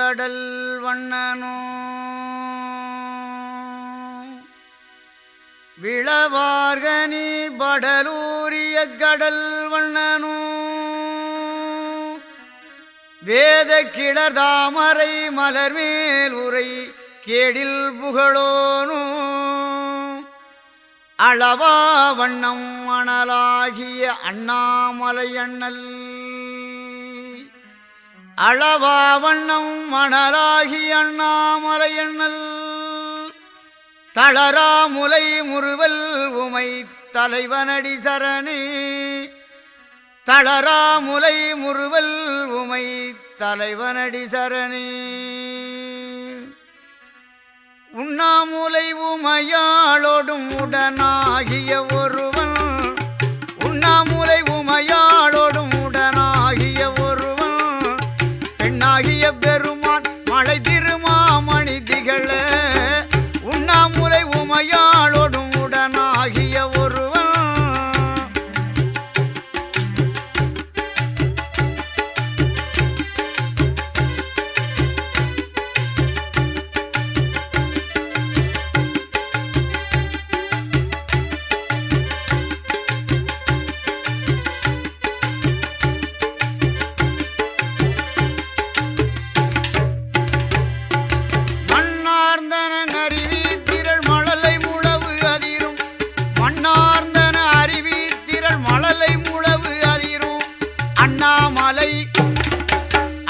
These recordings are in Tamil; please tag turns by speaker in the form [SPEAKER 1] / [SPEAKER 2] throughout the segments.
[SPEAKER 1] எக்கடல் வண்ணனோ விளவார்கனி படலூரிய கடல் வண்ணனோ வேத கிளர்தாமரை மலர்மேல் உரை கேடில் புகழோனோ அளவா வண்ணம் மணலாகிய அண்ணாமலை அண்ணல் அளவா வண்ணம் மணலாகிய அண்ணாமலை அண்ணல் தளரா முலை முறுவல் உமை தலைவனடி சரணே தளரா முலை முறுவல் உமை தலைவனடி சரணே உண்ணாமுலை உமையாளோடும் உடனாகிய ஒருவன் உண்ணாமுலை உமையாளோடும் உடனாகிய ஒருவன் பெண்ணாகிய பெருமான் மழை திருமாமணி திகழ உண்ணாமுலை உமையாளோடும் உடனாகிய ஒருவன்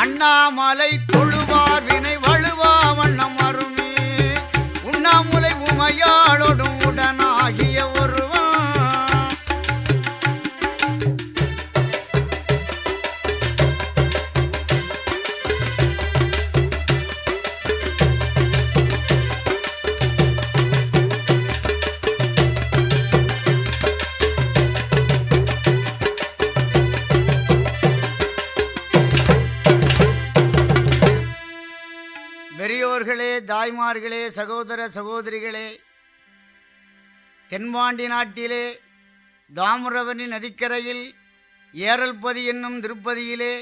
[SPEAKER 1] அண்ணாமலை தொழுவார் வினை வழுவா வண்ணம் அருமே உண்ணாமுலை உமையாளோடும் உடனாகிய ஒருவன் பெரியோர்களே, தாய்மார்களே, சகோதர சகோதரிகளே, தென்பாண்டி நாட்டிலே தாமிரபரணி நதிக்கரையில் ஏரல்பதி என்னும் திருப்பதியிலே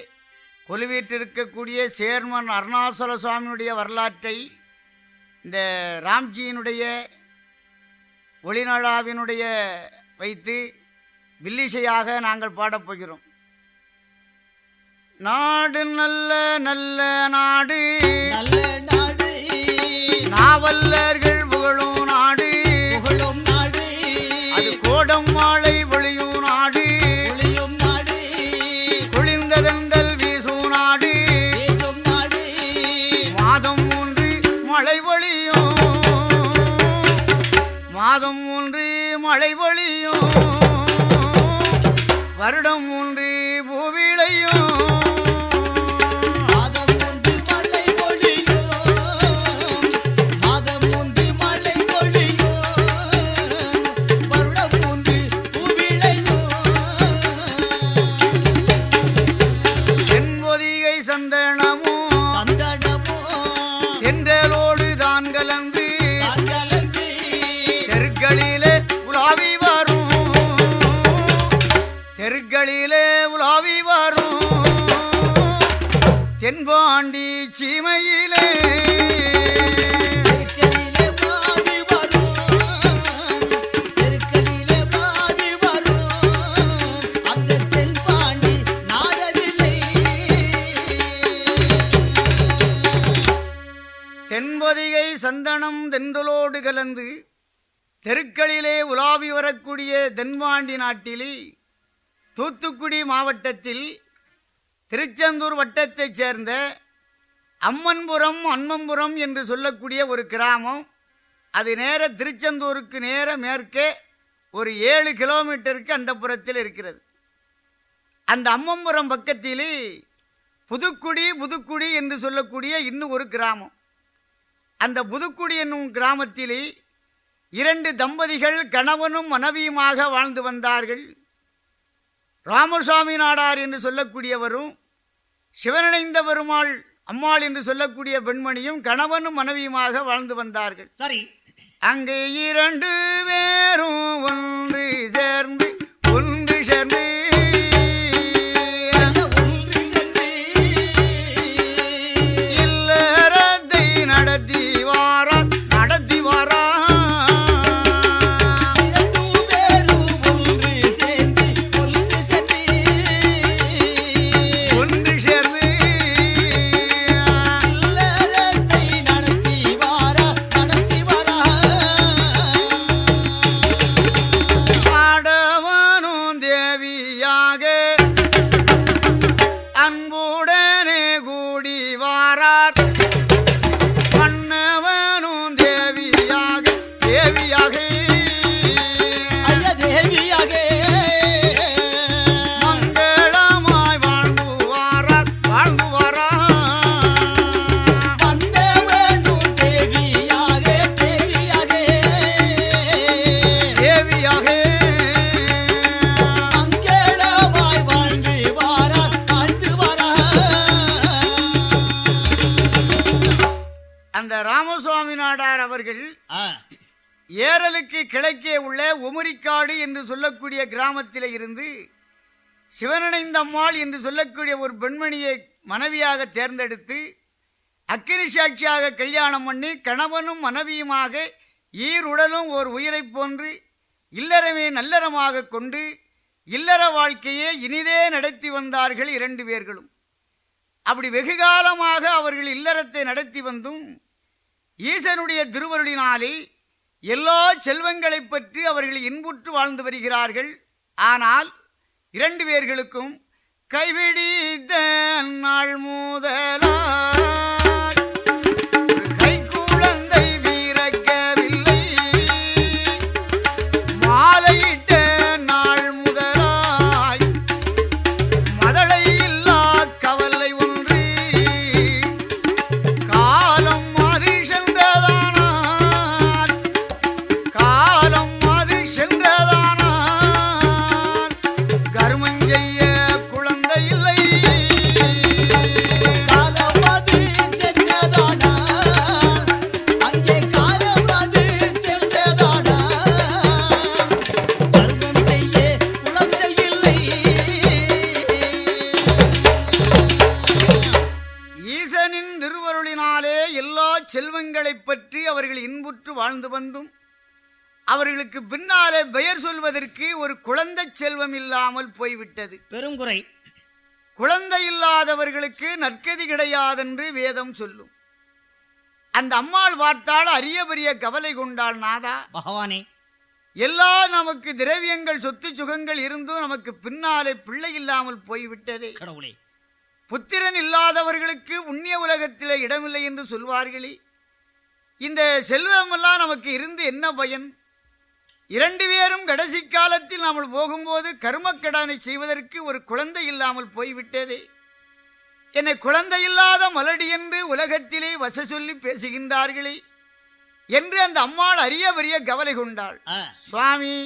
[SPEAKER 1] கொலுவீற்றிருக்கக்கூடிய சேர்மன் அருணாசல சுவாமியுடைய வரலாற்றை இந்த ராம்ஜியினுடைய ஒளிநாளாவினுடைய வைத்து வில்லிசையாக நாங்கள் பாடப்போகிறோம். நாடு நல்ல நல்ல நாடு நல்ல நாடு நாவல்லர்கள் புகழும் நாடு புகழும் நாடு அது கோடம் மாலை ஒளியும் நாடு ஒளியும் நாடு குளிர்ந்ததெந்தல் வீசும் நாடு வீசும் நாடு மாதம் 3 மழை பொழியும் மாதம் 3 மழை பொழியும் வருடம் 3 பூவிளையும் தென்றலோடு தான் கலந்து தெருக்களிலே உலாவி வரும் தெருக்களிலே உலாவி வரும் தென்பாண்டி சீமையிலே தென்பொதிகை சந்தனம் தென்றலோடு கலந்து தெருக்களிலே உலாவி வரக்கூடிய தென்பாண்டி நாட்டிலே தூத்துக்குடி மாவட்டத்தில் திருச்செந்தூர் வட்டத்தைச் சேர்ந்த அம்மன்புரம் அன்மம்புரம் என்று சொல்லக்கூடிய ஒரு கிராமம். அது நேர திருச்செந்தூருக்கு நேர மேற்கே ஒரு 7 கிலோமீட்டருக்கு அந்த புறத்தில் இருக்கிறது. அந்த அம்மம்புரம் பக்கத்திலே புதுக்குடி என்று சொல்லக்கூடிய இன்னும் ஒரு கிராமம். அந்த புதுக்குடி என்னும் கிராமத்திலே 2 தம்பதிகள் கணவனும் மனைவியுமாக வாழ்ந்து வந்தார்கள். ராமசாமி நாடார் என்று சொல்லக்கூடியவரும் சிவனடைந்த பெருமாள் அம்மாள் என்று சொல்லக்கூடிய பெண்மணியும் கணவனும் மனைவியுமாக வாழ்ந்து வந்தார்கள்.
[SPEAKER 2] சரி,
[SPEAKER 1] அங்கே 2 பேரும் ஒன்று சேர்ந்து இல்ல தேவியாக
[SPEAKER 2] ஐயா தேவியாக
[SPEAKER 1] மங்களமாய் வாழ்ந்துவாரார்
[SPEAKER 2] வந்த வேண்டும் தேவியாக தேவியாக
[SPEAKER 1] தேவியாக
[SPEAKER 2] மங்களமாய் வாழ்ந்து வாரார் வாழ்ந்து
[SPEAKER 1] அந்த ராமசுவாமி நாடார் அவர்கள் ஏரலுக்கு கிழக்கே உள்ள உமரிக்காடு என்று சொல்லக்கூடிய கிராமத்திலே இருந்து சிவனடைந்தம்மாள் என்று சொல்லக்கூடிய ஒரு பெண்மணியை மனைவியாக தேர்ந்தெடுத்து அக்கினி சாட்சியாக கல்யாணம் பண்ணி கணவனும் மனைவியுமாக ஈருடலும் ஓர் உயிரைப் போன்று இல்லறமே நல்லறமாக கொண்டு இல்லற வாழ்க்கையே இனிதே நடத்தி வந்தார்கள் இரண்டு பேர்களும். அப்படி வெகுகாலமாக அவர்கள் இல்லறத்தை நடத்தி வந்தும் ஈசனுடைய திருவருளினாலே எல்லா செல்வங்களை பற்றி அவர்கள் இன்புற்று வாழ்ந்து வருகிறார்கள். ஆனால் இரண்டு பேர்களுக்கும் கைவிடித்த நாள் முதலாய் கைக்குழந்தை வீரக்கவில்லை. மாலையிட்ட நாள் முதலாய் மதளை இல்லா கவலை ஒன்று காலம் அது சென்றதானார் காலம் அது சென்றதானார் கருமஞ்செய்ய குழந்தை இல்லை.
[SPEAKER 2] காலம் அது சென்றதானார் அங்கே காலம் அது சென்றதானார் கர்மம் செய்ய குழந்தை இல்லை.
[SPEAKER 1] ஈசனின் திருவருளினாலே எல்லா செல்வங்களைப் பற்றி அவர்கள் இன்புற்று வாழ்ந்து வந்தும் அவர்களுக்கு பின்னாலே பெயர் சொல்வதற்கு ஒரு குழந்தை செல்வம் இல்லாமல் போய்விட்டது.
[SPEAKER 2] பெருங்குறை
[SPEAKER 1] குழந்தை இல்லாதவர்களுக்கு நற்கதி கிடையாதென்று வேதம் சொல்லும். அந்த அம்மாள் பார்த்தால் அரிய பெரிய கவலை கொண்டாள். நாதா
[SPEAKER 2] பகவானே
[SPEAKER 1] எல்லா நமக்கு திரவியங்கள் சொத்து சுகங்கள் இருந்தும் நமக்கு பின்னாலே பிள்ளை இல்லாமல் போய்விட்டதே.
[SPEAKER 2] கடவுளே
[SPEAKER 1] புத்திரன் இல்லாதவர்களுக்கு புண்ணிய உலகத்திலே இடமில்லை என்று சொல்வார்களே. இந்த செல்வமெல்லாம் நமக்கு இருந்து என்ன பயன்? இரண்டு பேரும் கடைசி காலத்தில் நாம் போகும்போது கர்மக்கடனை செய்வதற்கு ஒரு குழந்தை இல்லாமல் போய்விட்டதே. என்னை குழந்தை இல்லாத மலடி என்று உலகத்திலே வச சொல்லி பேசுகின்றார்களே என்று அந்த அம்மாள் அரிய பெரிய கவலை கொண்டாள். சுவாமி,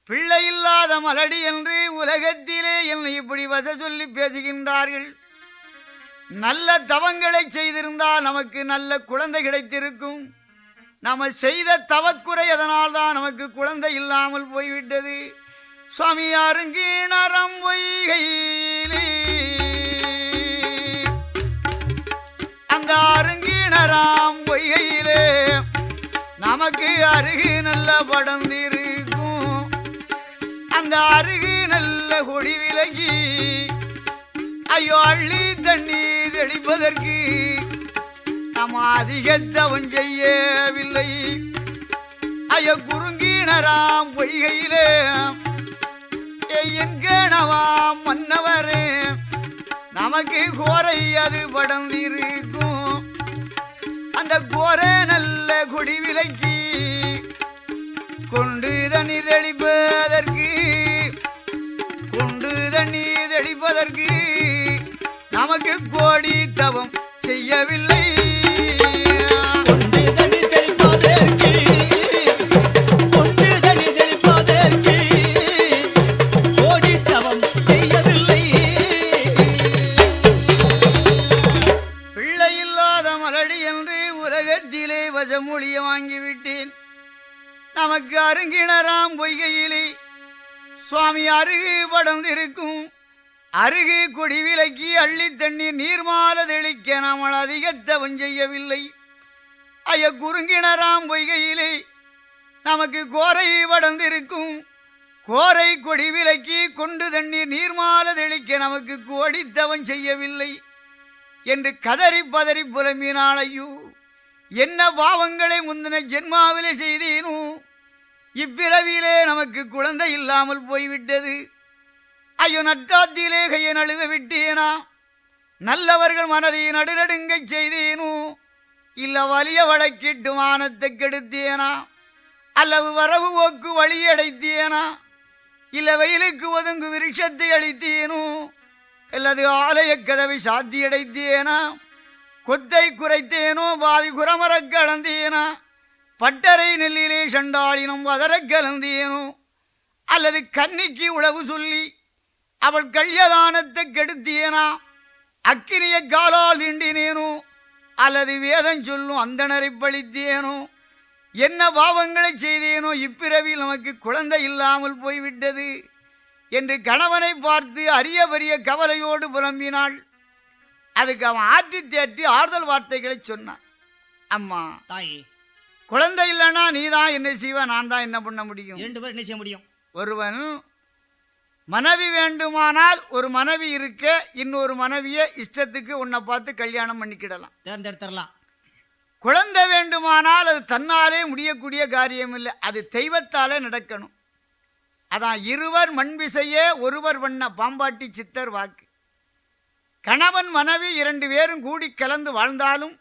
[SPEAKER 1] பிள்ளை இல்லாத மலடி என்று உலகத்திலே என்னை இப்படி வச சொல்லி பேசுகின்றார்கள். நல்ல தவங்களை செய்திருந்தால் நமக்கு நல்ல குழந்தை கிடைத்திருக்கும். நம்ம செய்த தவக்குறை அதனால்தான் நமக்கு குழந்தை இல்லாமல் போய்விட்டது. சுவாமி அருங்கீணரம் பொய்கையிலே அந்த அருங்கீணராம் பொய்கையிலே நமக்கு அருகு நல்ல படந்திருக்கும். அந்த அருகு நல்ல கொடி விலகி ஐயோ அள்ளி தண்ணீர் தெளிப்பதற்கு நாம் அதிக தவம் செய்யவில்லை. ஐயோ குறுங்கீணராம் பொய்கையிலே என் கணவாம் மன்னவரே நமக்கு கோரை அது படந்திருக்கும். அந்த கோரை நல்ல கொடி விலக்கி கொண்டு தண்ணீர் தெளிப்பதற்கு நமக்கு கோடி தவம் செய்யவில்லை. பிள்ளை இல்லாத மலடி என்று உலகத்திலே வசமொழிய வாங்கிவிட்டேன். நமக்கு அருங்கிணராம் பொய்கையிலே சுவாமி அருகு படர்ந்திருக்கும். அருகு கொடி விலக்கி அள்ளி தண்ணீர் நீர்மால தெளிக்க நாமல் அதிகத்தவம் செய்யவில்லை. ஐய குறுங்கிணராம் பொய்கையிலே நமக்கு கோரை படர்ந்திருக்கும். கோரை கொடி விலக்கி கொண்டு தண்ணீர் நீர்மால தெளிக்க நமக்கு கோடித்தவம் செய்யவில்லை என்று கதறி பதறி புலம்பினாள். ஐயோ, என்ன பாவங்களை முந்தின ஜென்மாவிலே செய்தேனோ, இப்பிறவிலே நமக்கு குழந்தை இல்லாமல் போய்விட்டது. ஐயோ, நட்டாத்திலே கையை நழுவ விட்டேனா? நல்லவர்கள் மனதை நடுநடுங்கச் செய்தேனோ? இல்ல வலிய வழக்கிட்டு மானத்தை கெடுத்தேனா? அல்லது வரவு போக்கு வழியடைத்தேனா, இல்ல வெயிலுக்கு ஒதுங்கு விருட்சத்தை அளித்தேனோ, அல்லது ஆலய கதவை சாத்தியடைத்தேனா, கொத்தை குறைத்தேனோ, பாவி குரமரக் கலந்தேனா, பட்டறை நெல்லிலே சண்டாளினும் வதரக் கலந்தேனோ, அல்லது கன்னிக்கு உளவு சொல்லி அவள் கல்யதானத்தை கெடுத்தேனா, அக்கினிய காலால் திண்டினேனோ, அல்லது வேதம் சொல்லும் அந்தணரை பழித்தேனோ, என்ன பாவங்களை செய்தேனோ, இப்பிறவில் நமக்கு குழந்தை இல்லாமல் போய்விட்டது என்று கணவனை பார்த்து அரிய பெரிய கவலையோடு புலம்பினாள். அதுக்கு அவன் ஆற்றி தேற்றி ஆறுதல் வார்த்தைகளை சொன்னான். அம்மா
[SPEAKER 2] தாயே,
[SPEAKER 1] குழந்தை இல்லைன்னா நீ தான் என்ன செய்வ, நான் தான் என்ன பண்ண முடியும்?
[SPEAKER 2] 2 பேர் என்ன செய்ய முடியும்?
[SPEAKER 1] ஒருவன் மனைவி வேண்டுமானால் ஒரு மனைவி இருக்க இன்னொரு மனைவியை இஷ்டத்துக்கு உன்னை பார்த்து கல்யாணம் பண்ணிக்கிடலாம்,
[SPEAKER 2] தேர்ந்தெடுத்துடலாம்.
[SPEAKER 1] குழந்தை வேண்டுமானால் அது தன்னாலே முடியக்கூடிய காரியம் இல்லை, அது தெய்வத்தாலே நடக்கணும். அதான் இருவர் மண்பிசையே ஒருவர் வண்ண பாம்பாட்டி சித்தர் வாக்கு. கணவன் மனைவி 2 பேரும் கூடி கலந்து வாழ்ந்தாலும்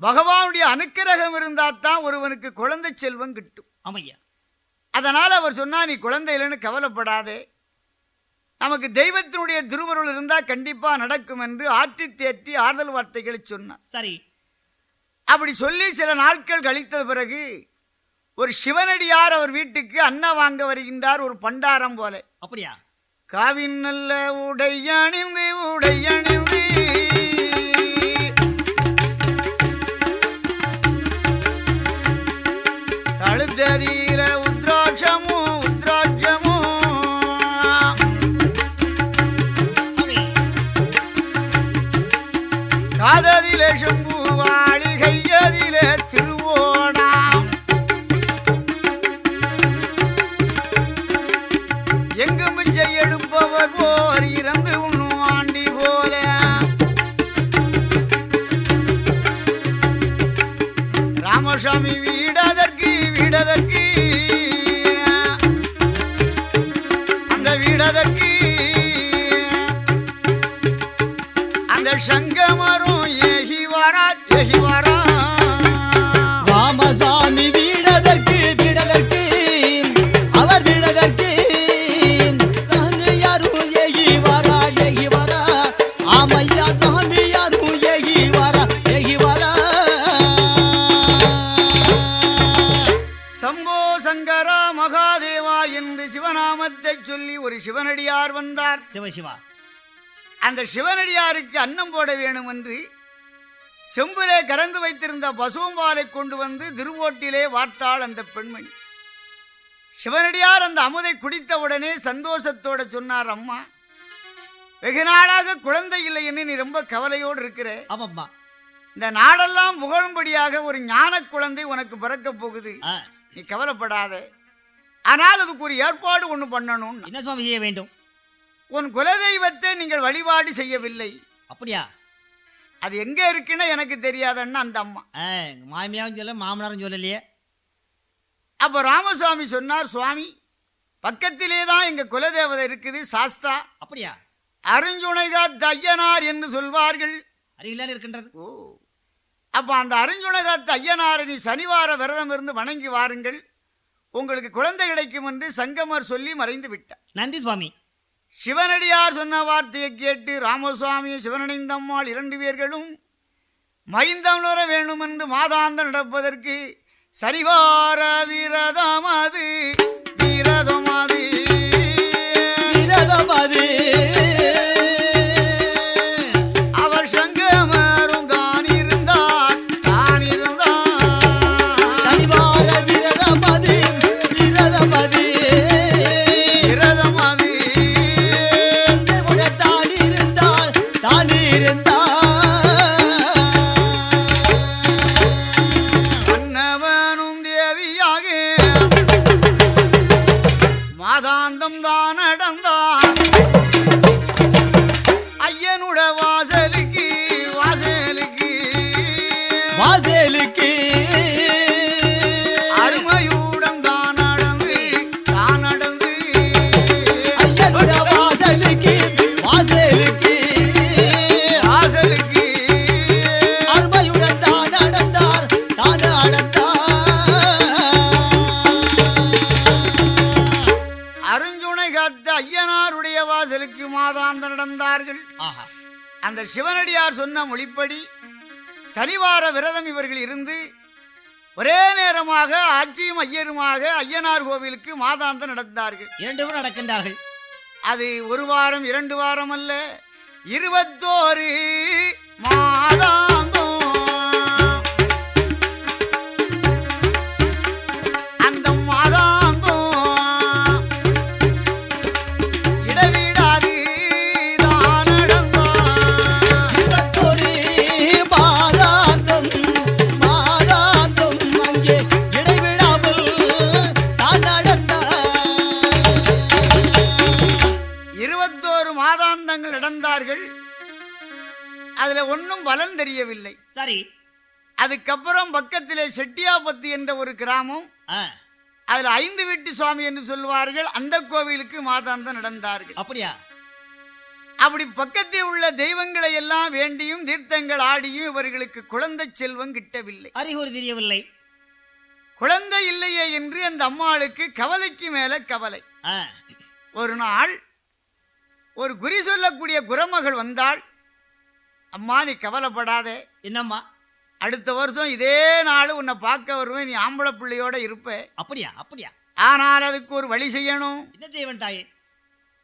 [SPEAKER 1] பகவானுடைய அனுக்கிரகம் இருந்தால்தான் ஒருவனுக்கு குழந்தை செல்வம் கிட்டும்.
[SPEAKER 2] ஆமையா.
[SPEAKER 1] அதனால் அவர் சொன்னா, நீ குழந்தை இல்லைன்னு கவலைப்படாதே, நமக்கு தெய்வத்தினுடைய திருவருள் இருந்தால் கண்டிப்பாக நடக்கும் என்று ஆற்றி தேற்றி ஆறுதல் வார்த்தைகளை சொன்னார்.
[SPEAKER 2] சரி.
[SPEAKER 1] அப்படி சொல்லி சில நாட்கள் கழித்த பிறகு ஒரு சிவனடியார் அவர் வீட்டுக்கு அன்னம் வாங்க வருகின்றார், ஒரு பண்டாரம் போல.
[SPEAKER 2] அப்படியா?
[SPEAKER 1] காவின் நல்ல உடையணிந்து உடையணிந்து கழுத்ததீர உத்ராட்சமோ உத்ராட்சமோ காததிலே செம்பு வாழி கையதிலே திருவோணாம் எங்கும் பிச்சை எடுப்பவர் போர் இறந்து உண்ணும் ஆண்டி போல ராமசாமி வீடதற்கு வீடதற்கு அந்த வீடதற்கு அந்த சங்கமரும் ஏகி வரா ஏகி வரா.
[SPEAKER 2] ராமசாமி வீடதற்கு வீடதற்கு அவர் வீடதற்கு யாரும் ஏகி வரா ஏகி வரா. ஆமையா, சாமி யாரும் ஏகி வரா ஏகி வரா.
[SPEAKER 1] சம்போ சங்கரா மகாதேவா என்று சிவநாமத்தை சொல்லி ஒரு சிவனடியார் வந்தார்.
[SPEAKER 2] சிவசிவா.
[SPEAKER 1] அந்த சிவனடியாருக்கு அன்னம் போட வேணும் என்று செம்பிலே கறந்து வைத்திருந்த பசும்பாலை கொண்டு வந்து திருவோட்டிலே வார்த்தாள் அந்த பெண்மணி. சிவனடியார் அந்த அமுதை குடித்த உடனே சந்தோஷத்தோட சொன்னார், அம்மா வெகு நாளாக குழந்தை இல்லை என்று நீ ரொம்ப கவலையோடு இருக்கிற.
[SPEAKER 2] ஆமாம்மா.
[SPEAKER 1] இந்த நாடெல்லாம் புகழும்படியாக ஒரு ஞான குழந்தை உனக்கு பிறக்க போகுது, நீ கவலைப்படாத. ஆனால் அதுக்கு ஒரு ஏற்பாடு ஒன்று பண்ணணும்.
[SPEAKER 2] என்ன சுவாமி செய்ய வேண்டும்?
[SPEAKER 1] உன் குலதெய்வத்தை நீங்கள் வழிபாடு செய்யவில்லை.
[SPEAKER 2] அப்படியா?
[SPEAKER 1] அது எங்க இருக்குன்னு எனக்கு தெரியாதன்னா அந்த அம்மா.
[SPEAKER 2] மாமியாவும் சொல்ல மாமனாரும் சொல்லலையே.
[SPEAKER 1] அப்ப ராமசாமி சொன்னார், சுவாமி பக்கத்திலே தான் எங்க குலதேவதை இருக்குது, சாஸ்தா.
[SPEAKER 2] அப்படியா?
[SPEAKER 1] அருஞ்சுனைகாத் ஐயனார் என்று சொல்வார்கள்.
[SPEAKER 2] அருகிலான இருக்கின்றது.
[SPEAKER 1] ஓ, அப்ப அந்த அருஞ்சுனைகாத் ஐயனாரை நீ சனிவார விரதம் இருந்து வணங்கி வாருங்கள், உங்களுக்கு குழந்தை கிடைக்கும் என்று சங்கமர் சொல்லி மறைந்து விட்டார்.
[SPEAKER 2] நன்றி சுவாமி.
[SPEAKER 1] சிவனடியார் சொன்ன வார்த்தையை கேட்டு ராமசுவாமியும் சிவனடைந்தம்மாள் 2 பேர்களும் மைந்தம் நுர வேணும் என்று மாதாந்தம் நடப்பதற்கு சரிவார விரதமது விரதமது
[SPEAKER 2] விரதமது
[SPEAKER 1] அவர் சங்கமரும் தான் இருந்தார் தான் இருந்தார்
[SPEAKER 2] சரிவார விரதமது விரதமது
[SPEAKER 1] மாதாந்தம் தான் நடந்தான் ஐயனுட வாசலுக்கு வாசலுக்கு
[SPEAKER 2] வாசலுக்கு
[SPEAKER 1] அருமையுடன் தான் நடந்து
[SPEAKER 2] ஐயனுட வாசலுக்கு வாசலுக்கு
[SPEAKER 1] வாசலுக்கு
[SPEAKER 2] அருமையுடன் தான் நடந்தார் தான் நடந்தார்.
[SPEAKER 1] நடந்தார்கள்.
[SPEAKER 2] ஆஹா.
[SPEAKER 1] அந்த சிவனடியார் சொன்ன மொழிப்படி சனிவார விரதம் இவர்கள் இருந்து ஒரே நேரமாக ஆட்சியும் ஐயருமாக ஐயனார் கோவிலுக்கு மாதாந்தம் நடந்தார்கள்.
[SPEAKER 2] 2 பேரும் நடக்கின்றார்கள்.
[SPEAKER 1] அது 1 வாரம் 2 வாரம் அல்ல, 21 மாதாந்தம். அந்த மாதாந்தம் இடைவிடாது தான் நடந்தான்.
[SPEAKER 2] 21 மாதாந்தம் மாதாந்தம் அங்கே இடைவிடாமல் தான் நடந்தான்.
[SPEAKER 1] 21 மாதாந்தங்கள் நடந்தார்கள். அதுல ஒன்றும் பலன் தெரியவில்லை.
[SPEAKER 2] சரி.
[SPEAKER 1] அதுக்கப்புறம் பக்கத்திலே செட்டியாபத்தி என்ற ஒரு கிராமம், அதுல 5 வீட்டு சுவாமி என்று சொல்வார்கள், அந்த கோவிலுக்கு மாதாந்தம் நடந்தார்கள்.
[SPEAKER 2] அப்படியா?
[SPEAKER 1] அப்படி பக்கத்தில் உள்ள தெய்வங்களை எல்லாம் வேண்டியும் தீர்த்தங்கள் ஆடியும் இவர்களுக்கு குழந்தை செல்வம் கிட்டவில்லை.
[SPEAKER 2] அறிகுறி தெரியவில்லை.
[SPEAKER 1] குழந்தை இல்லையே என்று அந்த அம்மாளுக்கு கவலைக்கு மேல கவலை. ஒரு நாள் ஒரு குறி சொல்லக்கூடிய குரமகள் வந்தாள். அம்மா, நீ கவலைப்படாதே.
[SPEAKER 2] என்னம்மா?
[SPEAKER 1] அடுத்த வருஷம் இதே நாள் உன்னை பார்க்க வருவேன், நீ ஆம்பளை பிள்ளையோட இருப்ப.
[SPEAKER 2] அப்படியா? அப்படியா?
[SPEAKER 1] ஆனால் அதுக்கு ஒரு வழி செய்யணும்.
[SPEAKER 2] என்ன செய்வன் தாயே?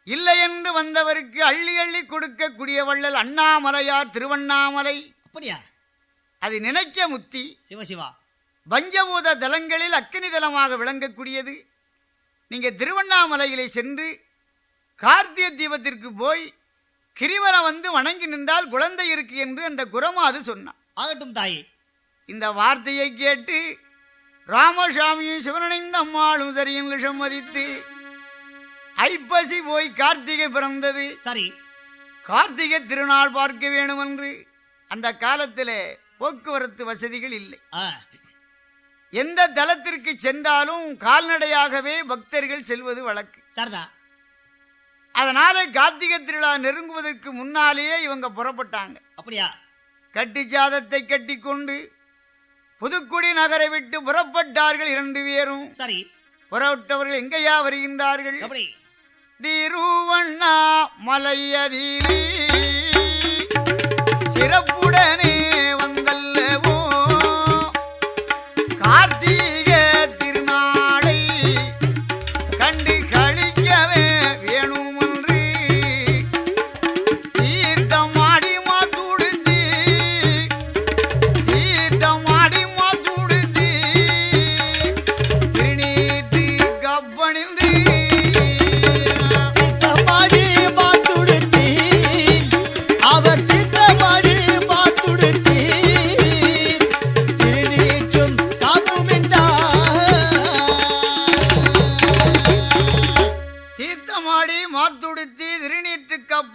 [SPEAKER 1] இல்லை என்று வந்தவருக்கு அள்ளி அள்ளி கொடுக்கக்கூடிய வள்ளல் அண்ணாமலையார் திருவண்ணாமலை.
[SPEAKER 2] அப்படியா?
[SPEAKER 1] அது நினைக்க முத்தி.
[SPEAKER 2] சிவசிவா.
[SPEAKER 1] பஞ்சபூத தலங்களில் அக்கினி தலமாக விளங்கக்கூடியது. நீங்க திருவண்ணாமலையிலே சென்று கார்த்திகை தீபத்திற்கு போய் கிரிவலம் வந்து வணங்கி நின்றால் குழந்தை இருக்கு என்று அந்த குரமாது சொன்னான்.
[SPEAKER 2] ஆகட்டும் தாயே.
[SPEAKER 1] இந்த வார்த்தையை கேட்டு ராமசாமியும் சிவனடைந்த அம்மாளும் சரியின் விஷம் மதித்து ஐப்பசி போய் கார்த்திகை பிறந்தது.
[SPEAKER 2] சரி.
[SPEAKER 1] கார்த்திகை திருநாள் பார்க்க வேணும் என்று அந்த காலத்தில் போக்குவரத்து வசதிகள் இல்லை. எந்த தலத்திற்கு சென்றாலும் கால்நடையாகவே பக்தர்கள் செல்வது வழக்கு.
[SPEAKER 2] சரிதான்.
[SPEAKER 1] அதனால கார்த்திகை திருவிழா நெருங்குவதற்கு முன்னாலேயே இவங்க புறப்பட்டாங்க.
[SPEAKER 2] அப்படியா?
[SPEAKER 1] கட்டி சாதத்தை கட்டி கொண்டு புதுக்குடி நகரை விட்டு புறப்பட்டார்கள் 2 பேரும்.
[SPEAKER 2] சரி.
[SPEAKER 1] புறப்பட்டவர்கள் எங்கேயா வருகின்றார்கள்?
[SPEAKER 2] எப்படி?
[SPEAKER 1] திருவண்ணா மலையதிலே சிறப்புடனே வந்தல்லவோ கார்த்திகை திருநாளை கண்டு கழிக்கவே வேணும்.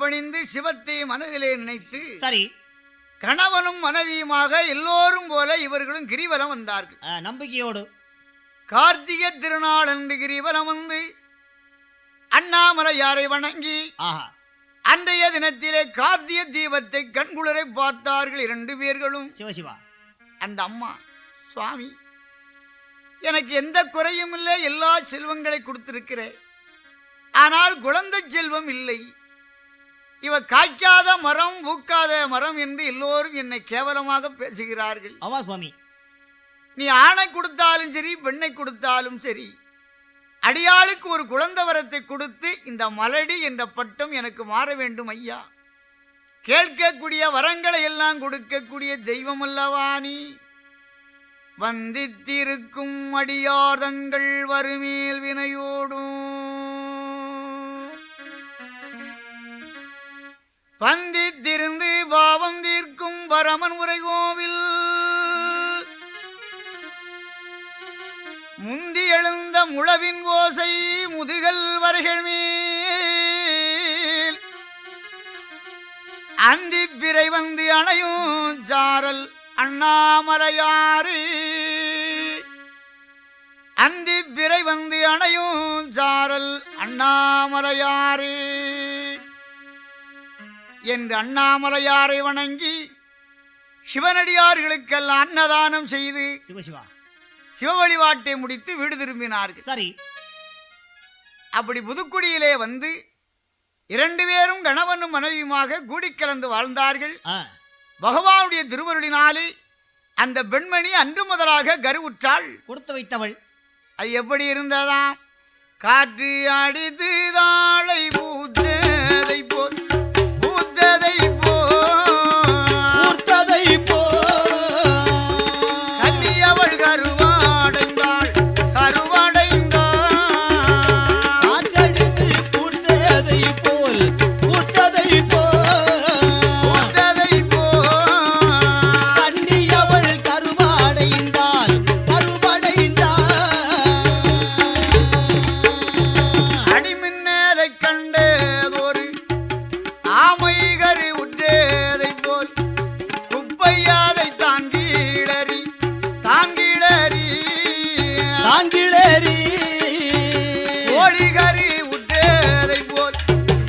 [SPEAKER 1] பணிந்து சிவத்தை மனதிலே நினைத்து
[SPEAKER 2] சரி
[SPEAKER 1] கணவனும் மனைவியுமாக எல்லோரும் போல இவர்களும் கிரிவலம் வந்தார்கள்.
[SPEAKER 2] நம்பிக்கையோடு
[SPEAKER 1] கார்த்திகை திருநாள் அன்று கிரிவலம் வந்து அண்ணாமலையாரை வணங்கி அன்றைய தினத்திலே கார்த்திகை தீபத்தை கண்குளரை பார்த்தார்கள் 2 பேர்களும்.
[SPEAKER 2] சிவசிவா.
[SPEAKER 1] அந்த அம்மா, சுவாமி எனக்கு எந்த குறையும் இல்லை, எல்லா செல்வங்களை கொடுத்திருக்கிறேன், ஆனால் குழந்தை செல்வம் இல்லை, இவ காய்க்காத மரம் பூக்காத மரம் என்று எல்லோரும் என்னை கேவலமாக பேசுகிறார்கள்.
[SPEAKER 2] ஆமா சுவாமி,
[SPEAKER 1] நீ ஆணை கொடுத்தாலும் சரி பெண்ணை கொடுத்தாலும் சரி அடியாளுக்கு ஒரு குழந்தை வரத்தை கொடுத்து இந்த மலடி என்ற பட்டம் எனக்கு மாற வேண்டும் ஐயா. கேட்கக்கூடிய வரங்களை எல்லாம் கொடுக்கக்கூடிய தெய்வம் அல்லவா நீ. வந்தித்திருக்கும் அடியார்தங்கள் வருமேல் வினையோடும் பந்தித்திருந்து பாவம் தீர்க்கும் பரமன் உரைகோவில் முந்தி எழுந்த முழவின் ஓசை முதுகல் வரைகள் மேல் அந்தி பிறை வந்து அணையும் சாரல் அண்ணாமலையாறு. அந்தி பிறை வந்து அணையும் சாரல் அண்ணாமலையாறு என்று அண்ணாமலையாரை வணங்கி சிவனடியார்களுக்கெல்லாம் அன்னதானம் செய்து
[SPEAKER 2] சிவசிவா
[SPEAKER 1] சிவ வழிபாட்டை முடித்து வீடு திரும்பினார்கள்.
[SPEAKER 2] சரி.
[SPEAKER 1] அப்படி புதுக்குடியிலே வந்து 2 பேரும் கணவனும் மனைவியுமாக கூடிக்கலந்து வாழ்ந்தார்கள்.
[SPEAKER 2] ஆ,
[SPEAKER 1] பகவானுடைய திருவருளினாலே அந்த பெண்மணி அன்று முதலாக கருவுற்றாள்.
[SPEAKER 2] கொடுத்து வைத்தவள்.
[SPEAKER 1] அது எப்படி இருந்ததாம்? காற்று அடித்து தாளை பூத்ததை போல் பூத்ததை
[SPEAKER 2] பூத்ததை போ
[SPEAKER 1] கன்னி அவள் கருவாடைந்தாள் கருவாடைந்தாள்
[SPEAKER 2] காற்றடித்து பூத்ததை போல் பூத்ததை போ
[SPEAKER 1] பூத்ததை
[SPEAKER 2] கண்ணியவள் கருவாடைந்தாள் கருவாடைந்தாள்
[SPEAKER 1] அடிமின்னலை கண்டதொரு ஆமை கரு உற்றதை போல் குப்பையாதை தாங்கிடறி தாங்கிடறி
[SPEAKER 2] தாங்கிலேறி
[SPEAKER 1] கோழி கரு உற்றதை போல்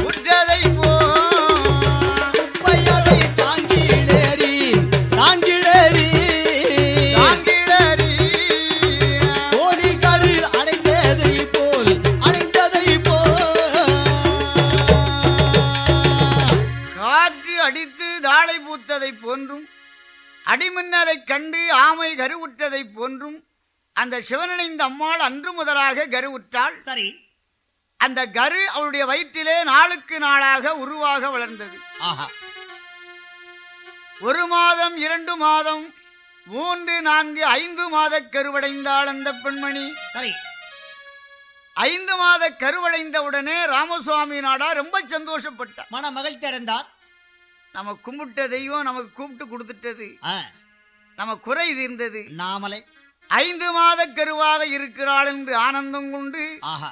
[SPEAKER 1] உற்றதை போல்
[SPEAKER 2] பையதை தாங்கிலேறி தாங்கிலேறி
[SPEAKER 1] தாங்கிடறி
[SPEAKER 2] கோடி கரு அடைந்ததை போல் அடைந்ததை போல்
[SPEAKER 1] காற்று அடித்து தாளை பூத்ததை போன்றும் அடிமின்னலை கண்டு ஆமை கருவுற்றதை போன்றும் அந்த சிவனிணைந்த அம்மாள் அன்று முதலாக கருவுற்றாள்.
[SPEAKER 2] சரி.
[SPEAKER 1] அந்த கரு அவளுடைய வயிற்றிலே நாளுக்கு நாளாக உருவாக வளர்ந்தது.
[SPEAKER 2] ஆஹா.
[SPEAKER 1] 1 மாதம் 2 மாதம் 3 4 5 மாத கருவடைந்தாள் அந்த பெண்மணி.
[SPEAKER 2] சரி.
[SPEAKER 1] 5 மாத கருவடைந்தவுடனே ராமசுவாமி நாடா ரொம்ப சந்தோஷப்பட்டார்.
[SPEAKER 2] மன மகிழ்ச்சி அடைந்தார்.
[SPEAKER 1] நம்ம கும்பிட்ட தெய்வம் நமக்கு கூப்பிட்டு கொடுத்துட்டது,
[SPEAKER 2] ஆ,
[SPEAKER 1] நம்ம குறை தீர்ந்தது.
[SPEAKER 2] நாமலை.
[SPEAKER 1] 5 மாத கருவாக இருக்கிறாள் என்று ஆனந்தம் கொண்டு
[SPEAKER 2] ஆஹா.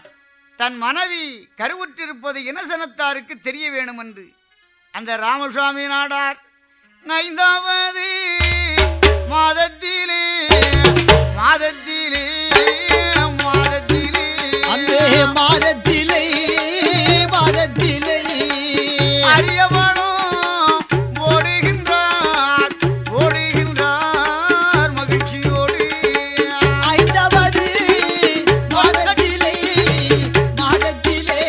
[SPEAKER 1] தன் மனைவி கருவுற்றிருப்பது இனசனத்தாருக்கு தெரிய வேணும் என்று அந்த ராமசுவாமி நாடார் 5வது மாதத்திலே மாதத்திலே மாதத்திலே
[SPEAKER 2] அந்த மாதத்திலே மாதத்திலே
[SPEAKER 1] அறியவனும் ஓடுகின்றார் ஓடுகின்றார் மகிழ்ச்சியோடு
[SPEAKER 2] 5வது மாதத்திலே மாதத்திலே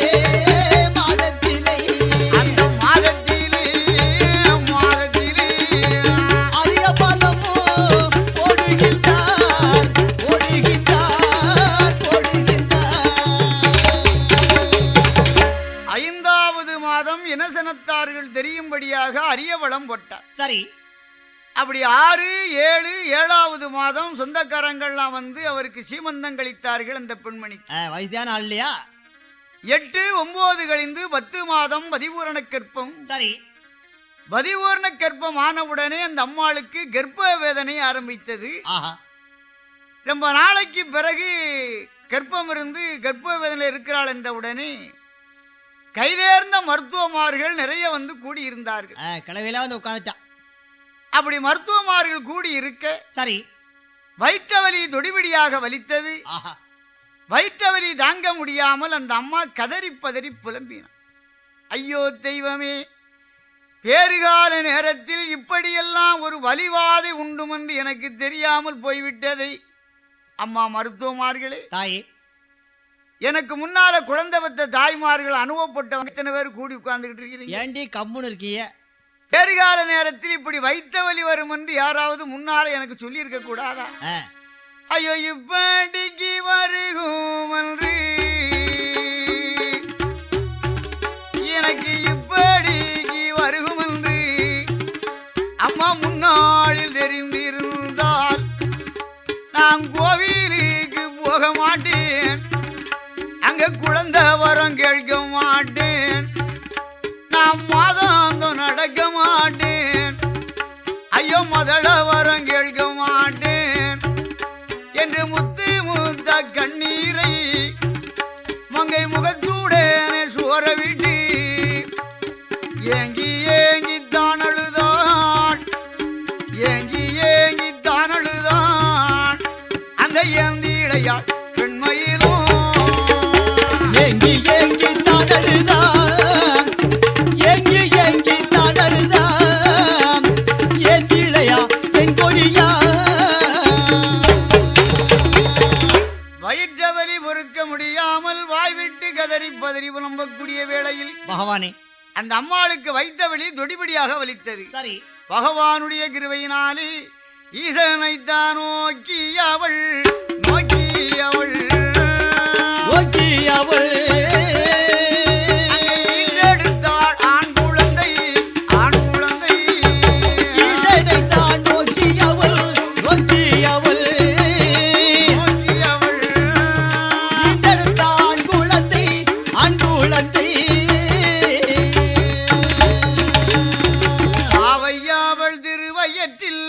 [SPEAKER 2] மாதத்திலே
[SPEAKER 1] அந்த மாதத்திலே மாதத்திலே
[SPEAKER 2] அரிய பலமோ ஓடுகின்றார் ஓடுகின்றார் ஓடுகின்றார்
[SPEAKER 1] 5வது மாதம் இனசனத்தார்கள் தெரியும்படியாக அரிய வளம் போட்டார்.
[SPEAKER 2] சரி.
[SPEAKER 1] அப்படி 6 7 7வது மாதம் சொந்தக்காரங்கள்லாம் வந்து அவருக்கு சீமந்தம் கழித்தார்கள் அந்த பெண்மணி.
[SPEAKER 2] வயசான ஆள் இல்லையா?
[SPEAKER 1] 8 9 கழிந்து 10 மாதம் பதிபூரண கற்பம்.
[SPEAKER 2] சரி.
[SPEAKER 1] பதிபூரண கற்பம் ஆனவுடனே அந்த அம்மாளுக்கு கர்ப்ப வேதனை ஆரம்பித்தது.
[SPEAKER 2] ஆஹா.
[SPEAKER 1] ரொம்ப நாளைக்கு பிறகு கர்ப்பம் இருந்து கர்ப்ப வேதனை இருக்கிறாள் என்ற உடனே கைதேர்ந்த மருத்துவமார்கள் நிறைய வந்து கூடியிருந்தார்கள்.
[SPEAKER 2] கிளவில வந்து உட்காந்துட்டான்.
[SPEAKER 1] அப்படி மருத்துவமார்கள் கூடி இருக்க
[SPEAKER 2] சரி.
[SPEAKER 1] வயிற்றவலி தொடிபிடியாக வலித்தது.
[SPEAKER 2] ஆஹா.
[SPEAKER 1] வயிற்றவலி தாங்க முடியாமல் அந்த அம்மா கதறி பதறி புலம்பினார். ஐயோ தெய்வமே, பேறுகால நேரத்தில் இப்படியெல்லாம் ஒரு வலிவாதை உண்டும் என்று எனக்கு தெரியாமல் போய்விட்டதை. அம்மா மருத்துவமார்களே,
[SPEAKER 2] தாயே,
[SPEAKER 1] எனக்கு முன்னால குழந்தை பெற்ற தாய்மார்கள் அனுபவப்பட்டவங்க இத்தனை பேர் கூடி உட்கார்ந்துகிட்டு இருக்கிறீங்க.
[SPEAKER 2] ஏண்டி கம்முன்னு இருக்கீங்க?
[SPEAKER 1] பேறுகால நேரத்தில் இப்படி வைத்த வலி வரும் என்று யாராவது முன்னால எனக்கு சொல்லி இருக்க கூடாதா? ஐயோ இப்படிக்கு வருகும் என்று எனக்கு இப்படிக்கு வருகும் என்று அம்மா முன்னாளில் தெரிந்திருந்தால் நான் கோவிலுக்கு போக மாட்டேன், அங்க குழந்தை வரம் கேட்க மாட்டேன், நான் மாதாந்தம் நடக்க மாட்டேன், ஐயோ முதல வரம் கேட்க மாட்டேன் என்று முத்து முத்த கண்ணீரை மங்கை முகத்தூடனே சோர விட்டு ஏங்கி ஏங்கி தான் அழுதான், ஏங்கி ஏங்கி தான் அழுதான் அந்த ஏந்திழையாள் பெண்மயிலும்
[SPEAKER 2] ஏங்கி ஏங்கி தாடழுதான், ஏங்கி ஏங்கி தாடழுதான், ஏன் கீழையா பெண் கொடியா?
[SPEAKER 1] வயிற்றவலி வலி பொறுக்க முடியாமல் வாய்விட்டு கதறி பதறி புலம்பக்கூடிய வேளையில்
[SPEAKER 2] பகவானே
[SPEAKER 1] அந்த அம்மாளுக்கு வைத்த வலி தொடிபடியாக வலித்தது.
[SPEAKER 2] சரி,
[SPEAKER 1] பகவானுடைய கிருபையினாலே ஈசனைத்தான் நோக்கி அவள் நோக்கி அவள்
[SPEAKER 2] நோக்கி அவள்
[SPEAKER 1] எடுத்தாள் ஆண் குழந்தை ஆண் குழந்தை
[SPEAKER 2] ஈசனை தான் நோக்கி அவள் நோக்கி அவள்
[SPEAKER 1] நோக்கி அவள்
[SPEAKER 2] ஈண்டெடுத்த ஆண் குழந்தை ஆண் குழந்தை
[SPEAKER 1] ஆவையாவள் திருவயற்றில்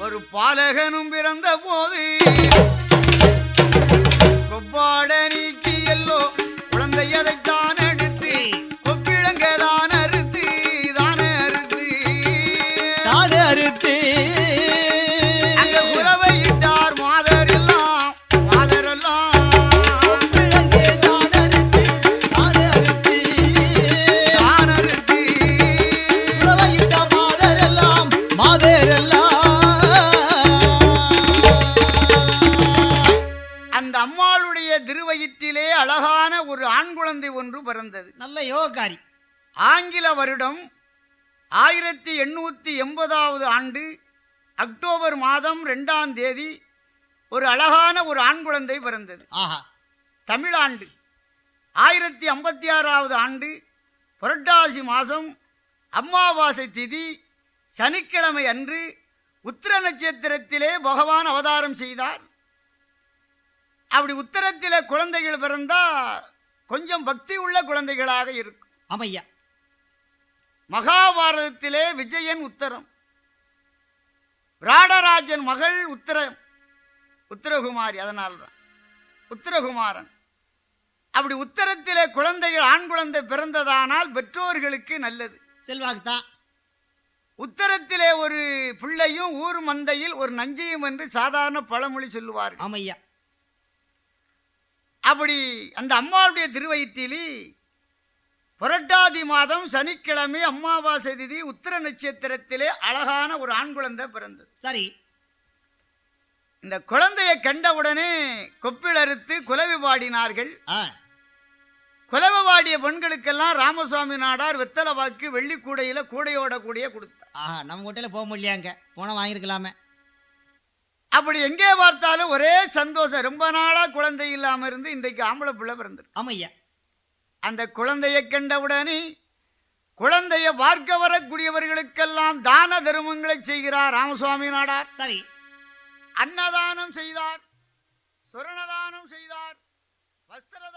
[SPEAKER 1] ஒரு பாலகனும் பிறந்த போது கொப்பாட நீக்கி எல்லோ குழந்தையதைத்தான் எடுத்து கொப்பிழங்கதான் அறுத்து தான அறுத்து
[SPEAKER 2] தானே அறுத்து
[SPEAKER 1] அங்க குலவையிட்டார் மாதரெல்லாம் மாதரெல்லாம்
[SPEAKER 2] பிழங்கே தானே அறுத்து தானே அறுத்து
[SPEAKER 1] தான் அறுத்து
[SPEAKER 2] உழவையிட்ட மாதரெல்லாம் மாதரெல்லாம்
[SPEAKER 1] அந்த அம்மாளுடைய திருவயிற்றிலே அழகான ஒரு ஆண் குழந்தை ஒன்று பிறந்தது.
[SPEAKER 2] நல்ல யோகக்காரி.
[SPEAKER 1] ஆங்கில வருடம் 1880 ஆண்டு அக்டோபர் மாதம் 2ஆம் தேதி ஒரு அழகான ஒரு ஆண் குழந்தை பிறந்தது.
[SPEAKER 2] ஆஹா,
[SPEAKER 1] தமிழாண்டு 1056 ஆண்டு புரட்டாசி மாதம் அமாவாசை திதி சனிக்கிழமை அன்று உத்திர நட்சத்திரத்திலே பகவான் அவதாரம் செய்தார். அப்படி உத்தரத்திலே குழந்தைகள் பிறந்தா கொஞ்சம் பக்தி உள்ள குழந்தைகளாக இருக்கும்.
[SPEAKER 2] ஆமையா,
[SPEAKER 1] மகாபாரதத்திலே விஜயன் உத்தரம், ராடராஜன் மகள் உத்தரகுமாரி, அதனால்தான் உத்தரகுமாரன். அப்படி உத்தரத்திலே குழந்தைகள் ஆண் குழந்தை பிறந்ததானால் பெற்றோர்களுக்கு நல்லது,
[SPEAKER 2] செல்வாக்கு தான்.
[SPEAKER 1] உத்தரத்திலே ஒரு பிள்ளையும் ஊர் மந்தையில் ஒரு நஞ்சையும் என்று சாதாரண பழமொழி சொல்லுவார்கள்.
[SPEAKER 2] ஆமையா,
[SPEAKER 1] அப்படி அந்த அம்மாவுடைய திருவயிற்றிலே புரட்டாதி மாதம் சனிக்கிழமை அமாவாசை திதி உத்திர நட்சத்திரத்திலே அழகான ஒரு ஆண் குழந்தை பிறந்தது.
[SPEAKER 2] சரி,
[SPEAKER 1] இந்த குழந்தையை கண்டவுடனே கொப்பிளறுத்து குலவி பாடினார்கள். குலவை பாடிய பெண்களுக்கெல்லாம் ராமசுவாமி நாடார் வெத்தலை வாக்கு வெள்ளி கூடையில கூடையோட கூடிய கொடுத்தார்.
[SPEAKER 2] ஆஹா, நம்ம வீட்டில் போக முடியலையாங்க, போனால் வாங்கியிருக்கலாமே.
[SPEAKER 1] அப்படி எங்கே பார்த்தாலும் ஒரே சந்தோஷம். ரொம்ப நாளா குழந்தை இல்லாம இருந்து இன்றைக்கு ஆம்பளை பிள்ளை பிறந்தது.
[SPEAKER 2] ஆமையா,
[SPEAKER 1] அந்த குழந்தையை கண்டவுடனே குழந்தையை பார்க்க வரக்கூடியவர்களுக்கெல்லாம் தான தர்மங்களை செய்கிறார் ராமசுவாமி நாடார்.
[SPEAKER 2] சரி,
[SPEAKER 1] அன்னதானம் செய்தார், சுரணதானம் செய்தார், வஸ்திரதானம்